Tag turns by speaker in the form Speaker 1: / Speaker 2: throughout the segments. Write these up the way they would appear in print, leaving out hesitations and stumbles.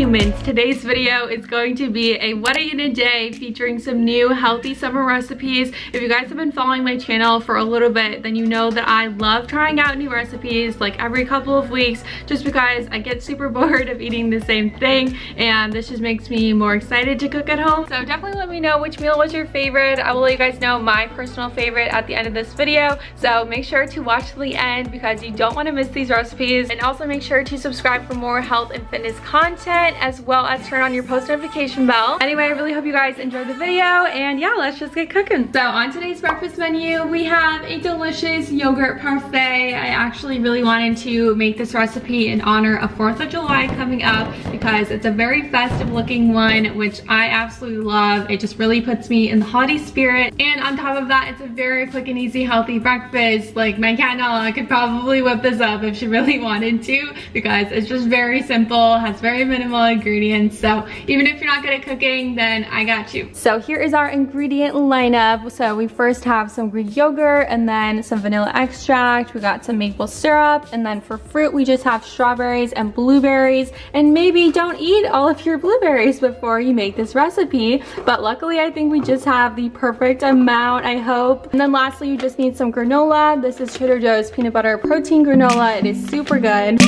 Speaker 1: humans. Today's video is going to be a what I eat in a day featuring some new healthy summer recipes. If you guys have been following my channel for a little bit, then you know that I love trying out new recipes like every couple of weeks, just because I get super bored of eating the same thing, and this just makes me more excited to cook at home. So definitely let me know which meal was your favorite. I will let you guys know my personal favorite at the end of this video, so make sure to watch to the end because you don't want to miss these recipes. And also make sure to subscribe for more health and fitness content, as well as turn on your post notification bell. Anyway, I really hope you guys enjoyed the video, and yeah, let's just get cooking. So on today's breakfast menu, we have a delicious yogurt parfait. I actually really wanted to make this recipe in honor of 4th of July coming up because it's a very festive looking one, which I absolutely love. It just really puts me in the holiday spirit. And on top of that, it's a very quick and easy healthy breakfast. Like my cat Nala could probably whip this up if she really wanted to, because it's just very simple, has very minimal ingredients. So even if you're not good at cooking, then I got you. So here is our ingredient lineup. So we first have some Greek yogurt and then some vanilla extract. We got some maple syrup, and then for fruit we just have strawberries and blueberries. And maybe don't eat all of your blueberries before you make this recipe, but luckily I think we just have the perfect amount, I hope. And then lastly, you just need some granola. This is Trader Joe's peanut butter protein granola. It is super good.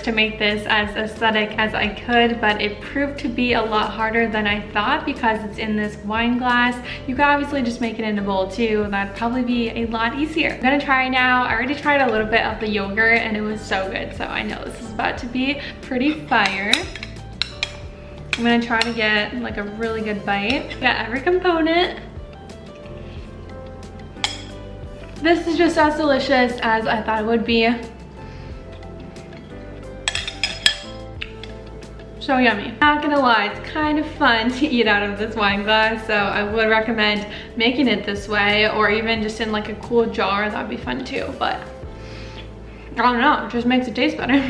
Speaker 1: To make this as aesthetic as I could, but it proved to be a lot harder than I thought because it's in this wine glass. You could obviously just make it in a bowl too. That'd probably be a lot easier. I'm gonna try now. I already tried a little bit of the yogurt and it was so good, so I know this is about to be pretty fire. I'm gonna try to get like a really good bite. Got every component. This is just as delicious as I thought it would be. So yummy. Not gonna lie, it's kind of fun to eat out of this wine glass, so I would recommend making it this way, or even just in like a cool jar. That'd be fun too, but I don't know, it just makes it taste better.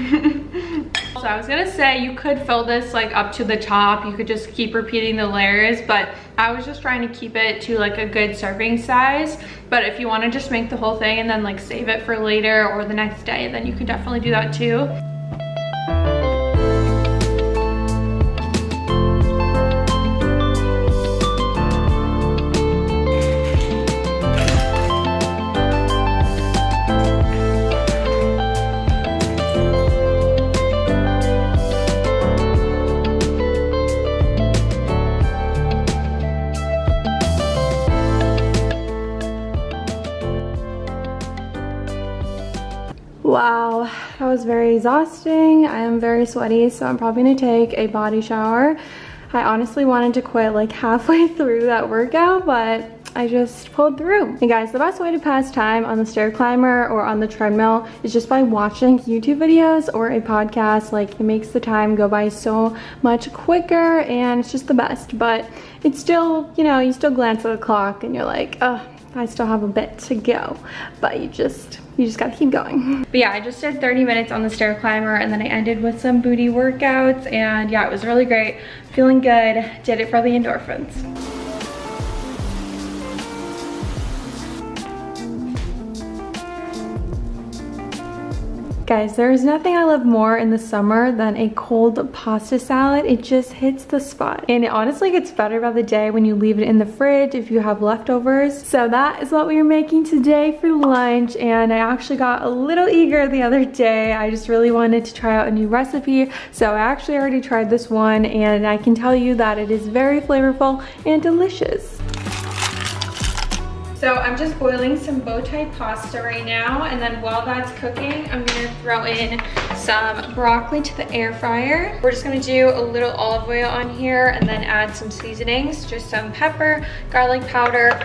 Speaker 1: So I was gonna say you could fill this like up to the top. You could just keep repeating the layers, but I was just trying to keep it to like a good serving size. But if you wanna just make the whole thing and then like save it for later or the next day, then you could definitely do that too. Wow, that was very exhausting. I am very sweaty, so I'm probably gonna take a body shower. I honestly wanted to quit like halfway through that workout, but I just pulled through. Hey guys, the best way to pass time on the stair climber or on the treadmill is just by watching YouTube videos or a podcast. Like, it makes the time go by so much quicker and it's just the best. But it's still, you know, you still glance at the clock and you're like, oh, I still have a bit to go, but you just gotta keep going. But yeah, I just did 30 minutes on the stair climber and then I ended with some booty workouts, and yeah, it was really great. Feeling good, did it for the endorphins. Guys, there is nothing I love more in the summer than a cold pasta salad. It just hits the spot. And it honestly gets better by the day when you leave it in the fridge if you have leftovers. So that is what we are making today for lunch. And I actually got a little eager the other day. I just really wanted to try out a new recipe. So I actually already tried this one, and I can tell you that it is very flavorful and delicious. So I'm just boiling some bow tie pasta right now, and then while that's cooking, I'm gonna throw in some broccoli to the air fryer. We're just gonna do a little olive oil on here and then add some seasonings, just some pepper, garlic powder,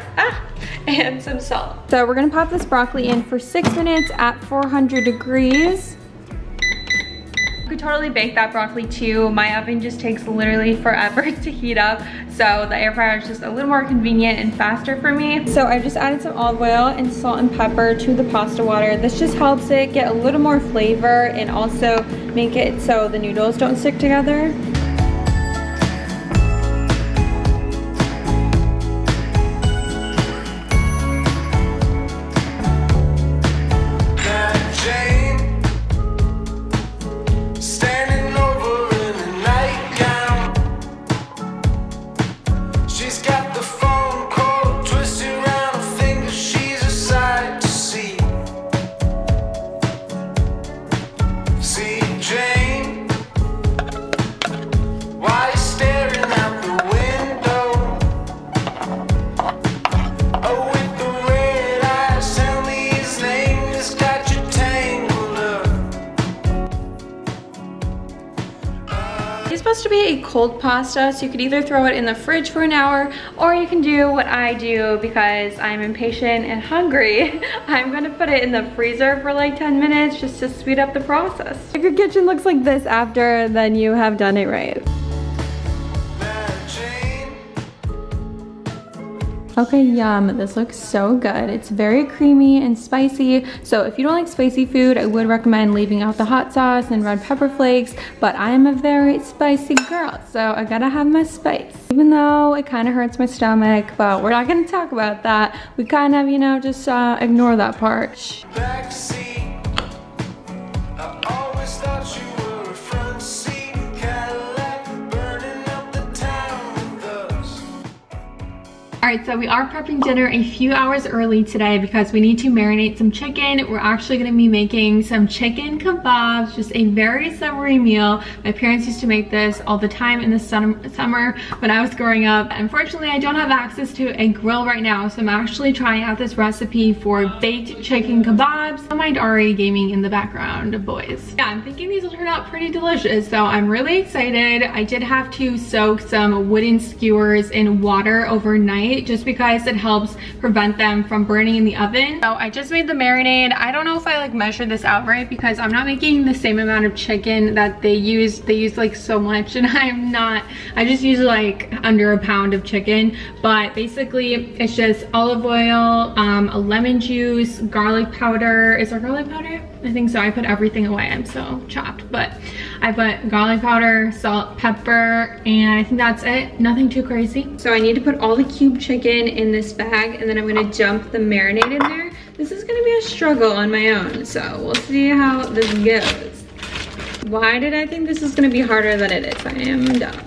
Speaker 1: and some salt. So we're gonna pop this broccoli in for 6 minutes at 400 degrees. You could totally bake that broccoli too. My oven just takes literally forever to heat up, so the air fryer is just a little more convenient and faster for me. So I just added some olive oil and salt and pepper to the pasta water. This just helps it get a little more flavor and also make it so the noodles don't stick together. It's supposed to be a cold pasta, so you could either throw it in the fridge for an hour, or you can do what I do because I'm impatient and hungry. I'm gonna put it in the freezer for like 10 minutes just to speed up the process. If your kitchen looks like this after, then you have done it right. Okay, yum, this looks so good. It's very creamy and spicy. So if you don't like spicy food, I would recommend leaving out the hot sauce and red pepper flakes, but I am a very spicy girl, so I gotta have my spice. Even though it kind of hurts my stomach, but we're not gonna talk about that. We kind of, you know, just ignore that part. Alright, so we are prepping dinner a few hours early today because we need to marinate some chicken. We're actually going to be making some chicken kebabs, just a very summery meal. My parents used to make this all the time in the summer when I was growing up. Unfortunately, I don't have access to a grill right now, so I'm actually trying out this recipe for baked chicken kebabs. Don't mind Ari gaming in the background, boys. Yeah, I'm thinking these will turn out pretty delicious, so I'm really excited. I did have to soak some wooden skewers in water overnight, just because it helps prevent them from burning in the oven. So I just made the marinade. I don't know if I like measured this out right because I'm not making the same amount of chicken that they use. They use like so much and I'm not. I just use like under a pound of chicken, but basically it's just olive oil, a lemon juice, garlic powder. Is there garlic powder? I think so. I put everything away. I'm so chopped, but I put garlic powder, salt, pepper, and I think that's it. Nothing too crazy. So I need to put all the cube chicken in this bag, and then I'm gonna dump the marinade in there. This is gonna be a struggle on my own, so we'll see how this goes. Why did I think this is gonna be harder than it is? I am dumb.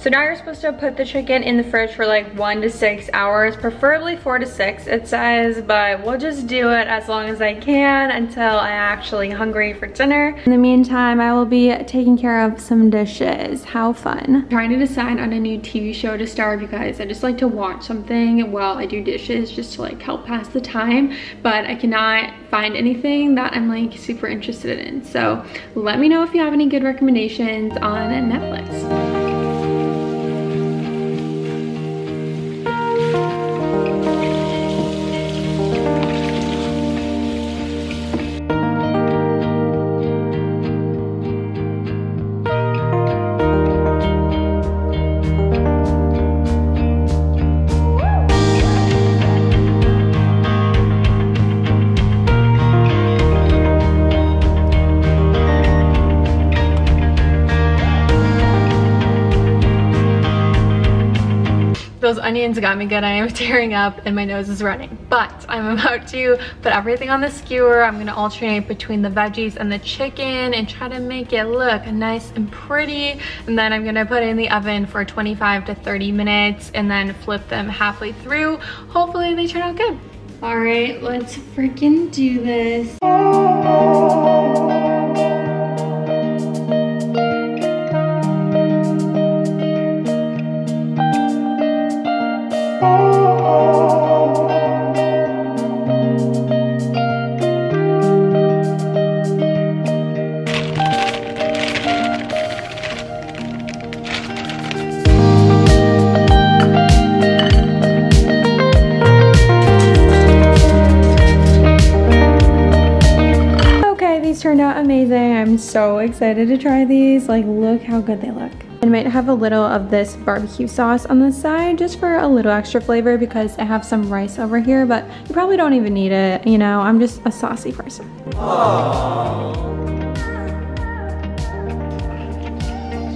Speaker 1: So now you're supposed to put the chicken in the fridge for like 1 to 6 hours, preferably 4 to 6 it says, but we'll just do it as long as I can until I'm actually hungry for dinner. In the meantime, I will be taking care of some dishes. How fun. I'm trying to decide on a new TV show to start because I just like to watch something while I do dishes just to like help pass the time, but I cannot find anything that I'm like super interested in. So let me know if you have any good recommendations on Netflix. Those onions got me good. I am tearing up and my nose is running, but I'm about to put everything on the skewer. I'm gonna alternate between the veggies and the chicken and try to make it look nice and pretty. And then I'm gonna put it in the oven for 25 to 30 minutes and then flip them halfway through. Hopefully they turn out good. All right, let's freaking do this. so excited to try these. Like, look how good they look. I might have a little of this barbecue sauce on the side just for a little extra flavor because I have some rice over here, but you probably don't even need it, you know, I'm just a saucy person.
Speaker 2: Aww.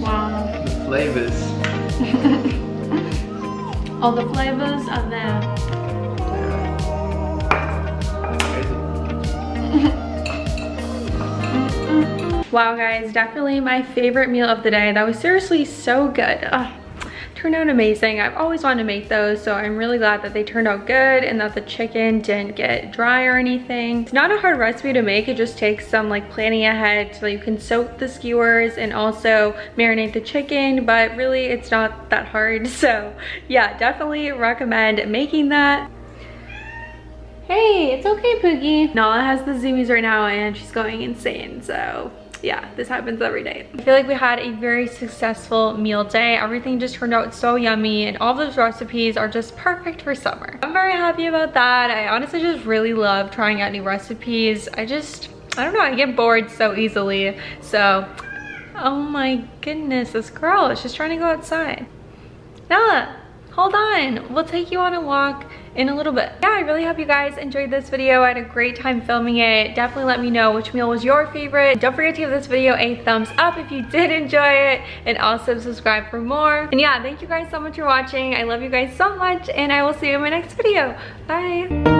Speaker 1: Wow.
Speaker 2: The flavors.
Speaker 1: All the flavors are there. Wow guys, definitely my favorite meal of the day. That was seriously so good. Turned out amazing. I've always wanted to make those, so I'm really glad that they turned out good and that the chicken didn't get dry or anything. It's not a hard recipe to make. It just takes some like planning ahead so you can soak the skewers and also marinate the chicken, but really it's not that hard. So yeah, definitely recommend making that. Hey, it's okay, Poogie. Nala has the zoomies right now and she's going insane, so yeah, this happens every day. I feel like we had a very successful meal day. Everything just turned out so yummy and all those recipes are just perfect for summer. I'm very happy about that. I honestly just really love trying out new recipes. I don't know, I get bored so easily. So, oh my goodness, this girl is just trying to go outside. Nala, hold on, we'll take you on a walk in a little bit. Yeah, I really hope you guys enjoyed this video. I had a great time filming it. Definitely let me know which meal was your favorite. Don't forget to give this video a thumbs up if you did enjoy it, and also subscribe for more. And yeah, thank you guys so much for watching. I love you guys so much, and I will see you in my next video. Bye.